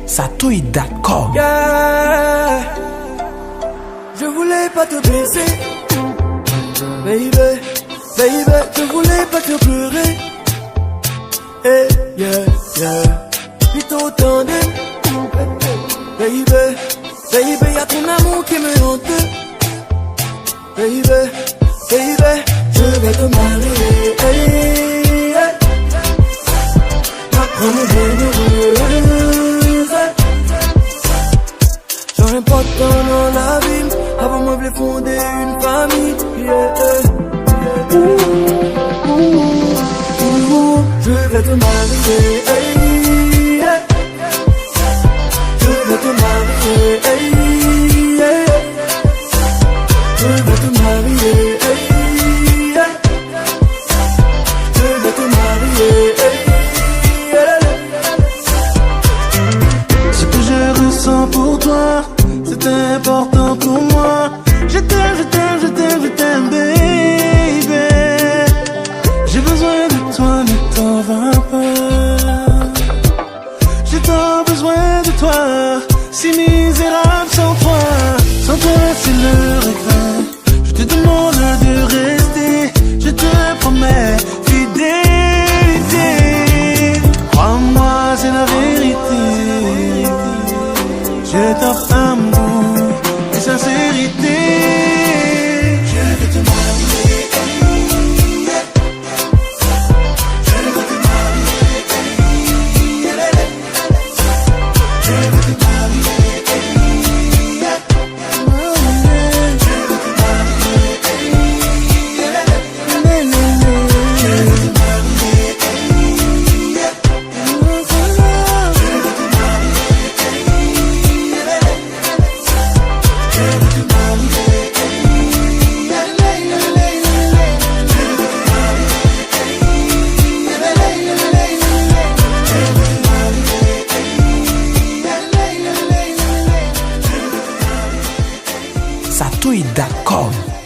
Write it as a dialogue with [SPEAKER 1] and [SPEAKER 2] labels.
[SPEAKER 1] Satoy.com.
[SPEAKER 2] Yeah. Je voulais pas te blesser, baby, baby, je voulais pas te pleurer. Hey, yeah, yeah. Plutôt tendez, baby, baby, y'a ton amour qui me hante. Baby, baby, je vais te marier. Hey, hey. Apprends-moi bienheureuse. J'aurais pas de temps dans la ville avant moi de fonder une famille. Yeah, je vais te marier. Hey, yeah. Je vais te marier. Hey, yeah. Je vais te marier. Hey, yeah. Je vais te marier. Hey, yeah.
[SPEAKER 3] Ce que je ressens pour toi, c'est important pour moi. Je t'aime, je t'aime, je t'aime, je t'aime, baby. J'ai besoin de toi, ne t'en va pas. J'ai tant besoin de toi, si misérable sans toi. Sans toi, c'est le regret. Je te demande de rester, je te promets fidélité. Crois-moi, c'est la vérité. Je t'offre amour et sincérité. Je vais te marier. Je vais te marier. Je vais te marier.
[SPEAKER 1] Satoy.com.